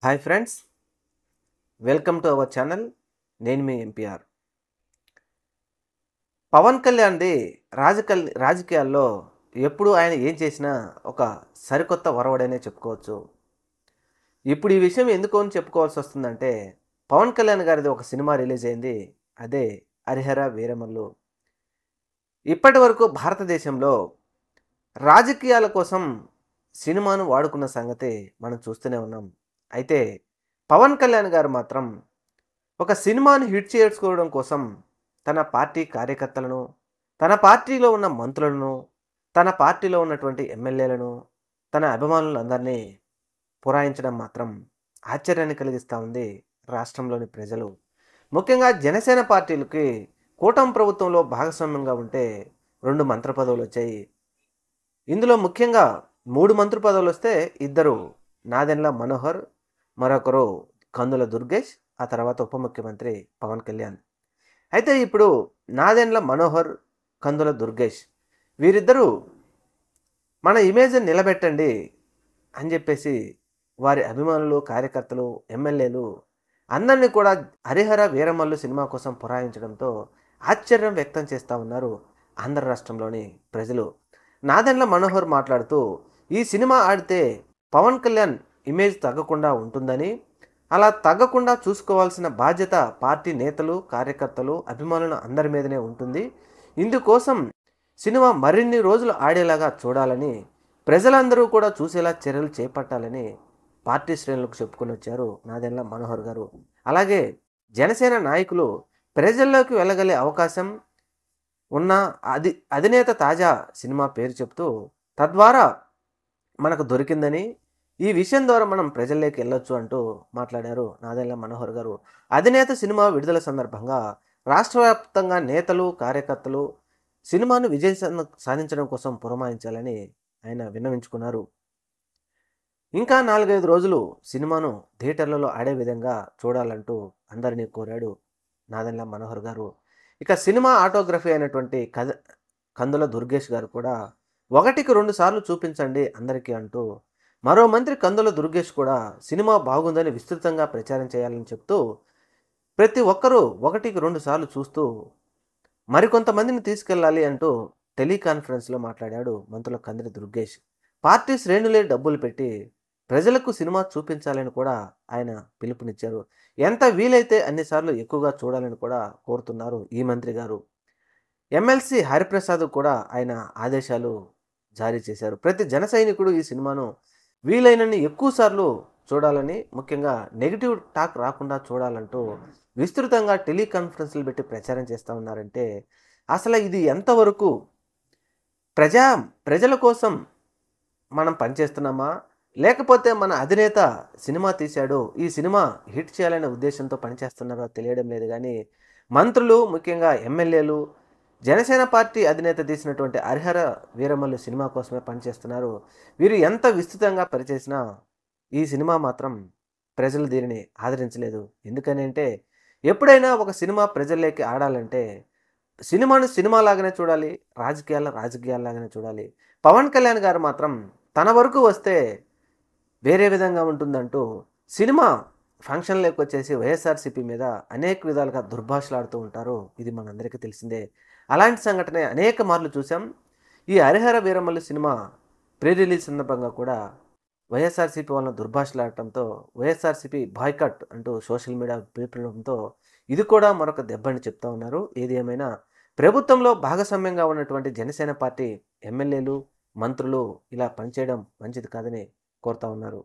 Hi friends, welcome to our channel. నేను మీ MPR. Pawan కళ్యాణ్ది రాజకీయాల్లో ఎప్పుడు ఆయన ఏం చేసినా ఒక సరికొత్త ఒరవడనే చెప్పుకోవచ్చు. ఇప్పుడు ఈ విషయం ఎందుకు అని చెప్పుకోవాల్సి వస్తుందంటే, పవన్ కళ్యాణ్ గారిది ఒక సినిమా రిలీజ్ అయింది. అదే హరిహర వీరమల్లు. ఇప్పటి వరకు భారతదేశంలో రాజకీయాల కోసం సినిమాను వాడుకున్న సంగతి మనం చూస్తూనే ఉన్నాం. అయితే పవన్ కళ్యాణ్ గారు మాత్రం ఒక సినిమాని హిట్ చేసుకోవడం కోసం తన పార్టీ కార్యకర్తలను, తన పార్టీలో ఉన్న మంత్రులను, తన పార్టీలో ఉన్నటువంటి ఎమ్మెల్యేలను, తన అభిమానులందరినీ పురాయించడం మాత్రం ఆశ్చర్యాన్ని కలిగిస్తూ ఉంది రాష్ట్రంలోని ప్రజలు. ముఖ్యంగా జనసేన పార్టీలకి కూటమి ప్రభుత్వంలో భాగస్వామ్యంగా ఉంటే 2 మంత్రి పదవులు వచ్చాయి. ఇందులో ముఖ్యంగా 3 మంత్రి పదవులు వస్తే ఇద్దరు నాదెండ్ల మనోహర్, మరొకరు కందుల దుర్గేష్, ఆ తర్వాత ఉప ముఖ్యమంత్రి పవన్ కళ్యాణ్. అయితే ఇప్పుడు నాదెండ్ల మనోహర్, కందుల దుర్గేష్ వీరిద్దరూ మన ఇమేజ్ని నిలబెట్టండి అని చెప్పేసి వారి అభిమానులు, కార్యకర్తలు, ఎమ్మెల్యేలు అందరినీ కూడా హరిహర వీరమల్లు సినిమా కోసం పురాయించడంతో ఆశ్చర్యం వ్యక్తం చేస్తూ ఉన్నారు ఆంధ్ర రాష్ట్రంలోని ప్రజలు. నాదెండ్ల మనోహర్ మాట్లాడుతూ, ఈ సినిమా ఆడితే పవన్ కళ్యాణ్ ఇమేజ్ తగ్గకుండా ఉంటుందని, అలా తగ్గకుండా చూసుకోవాల్సిన బాధ్యత పార్టీ నేతలు, కార్యకర్తలు, అభిమానులు అందరి మీదనే ఉంటుంది. ఇందుకోసం సినిమా మరిన్ని రోజులు ఆడేలాగా చూడాలని, ప్రజలందరూ కూడా చూసేలా చర్యలు చేపట్టాలని పార్టీ శ్రేణులకు చెప్పుకొని వచ్చారు నాదెండ్ల మనోహర్ గారు. అలాగే జనసేన నాయకులు ప్రజల్లోకి వెళ్ళగలే అవకాశం ఉన్న అధినేత తాజా సినిమా పేరు చెప్తూ, తద్వారా మనకు దొరికిందని, ఈ విషయం ద్వారా మనం ప్రజల్లోకి వెళ్ళొచ్చు అంటూ మాట్లాడారు నాదెండ్ల మనోహర్ గారు. అధినేత సినిమా విడుదల సందర్భంగా రాష్ట్ర వ్యాప్తంగా నేతలు, కార్యకర్తలు సినిమాను విజయం సాధించడం కోసం పురమాయించాలని ఆయన విన్నవించుకున్నారు. ఇంకా 4-5 రోజులు సినిమాను థియేటర్లలో ఆడే విధంగా చూడాలంటూ అందరినీ కోరాడు నాదెండ్ల మనోహర్ గారు. ఇక సినిమా ఆటోగ్రఫీ అయినటువంటి కందుల దుర్గేష్ గారు కూడా 1కి 2 సార్లు చూపించండి అందరికీ అంటూ, మరో మంత్రి కందుల దుర్గేష్ కూడా సినిమా బాగుందని విస్తృతంగా ప్రచారం చేయాలని చెప్తూ, ప్రతి ఒక్కరూ 1కి 2 సార్లు చూస్తూ మరికొంతమందిని తీసుకెళ్ళాలి అంటూ టెలికాన్ఫరెన్స్లో మాట్లాడాడు మంత్రుల కందుల దుర్గేష్. పార్టీ శ్రేణులే డబ్బులు పెట్టి ప్రజలకు సినిమా చూపించాలని కూడా ఆయన పిలుపునిచ్చారు. ఎంత వీలైతే అన్నిసార్లు ఎక్కువగా చూడాలని కూడా కోరుతున్నారు ఈ మంత్రి గారు. ఎమ్మెల్సీ హరిప్రసాద్ కూడా ఆయన ఆదేశాలు జారీ చేశారు. ప్రతి జన సైనికుడు ఈ సినిమాను వీలైనన్ని ఎక్కువ సార్లు చూడాలని, ముఖ్యంగా నెగిటివ్ టాక్ రాకుండా చూడాలంటూ విస్తృతంగా టెలికాన్ఫరెన్స్లు పెట్టి ప్రచారం చేస్తూ ఉన్నారంటే, అసలు ఇది ఎంతవరకు ప్రజల కోసం మనం పనిచేస్తున్నామా, లేకపోతే మన అధినేత సినిమా తీశాడు, ఈ సినిమా హిట్ చేయాలనే ఉద్దేశంతో పనిచేస్తున్నారో తెలియడం లేదు. కానీ మంత్రులు, ముఖ్యంగా ఎమ్మెల్యేలు జనసేన పార్టీ అధినేత తీసినటువంటి హరిహర వీరమల్లు సినిమా కోసమే పనిచేస్తున్నారు. వీరు ఎంత విస్తృతంగా పనిచేసినా ఈ సినిమా మాత్రం ప్రజలు దీనిని ఆదరించలేదు. ఎందుకని అంటే, ఎప్పుడైనా ఒక సినిమా ప్రజల్లోకి ఆడాలంటే సినిమాను సినిమాలాగానే చూడాలి, రాజకీయాల్లాగానే చూడాలి. పవన్ కళ్యాణ్ గారు మాత్రం తన వరకు వస్తే వేరే విధంగా ఉంటుందంటూ సినిమా ఫంక్షన్లోకి వచ్చేసి వైఎస్ఆర్సీపీ మీద అనేక విధాలుగా దుర్భాషలాడుతూ ఉంటారు. ఇది మనందరికీ తెలిసిందే. అలాంటి సంఘటన అనేక మార్లు చూసాం. ఈ Harihara Veeramallu cinema pre release సందర్భంగా కూడా వైఎస్ఆర్సీపీ వాళ్ళని దుర్భాషలాడటంతో వైఎస్ఆర్సీపీ బాయ్కట్ అంటూ సోషల్ మీడియా పిలుపునివ్వడంతో ఇది కూడా మరొక దెబ్బని చెప్తా ఉన్నారు. ఏది ఏమైనా ప్రభుత్వంలో భాగస్వామ్యంగా ఉన్నటువంటి జనసేన పార్టీ ఎమ్మెల్యేలు, మంత్రులు ఇలా పనిచేయడం మంచిది కాదని కోరుతా ఉన్నారు.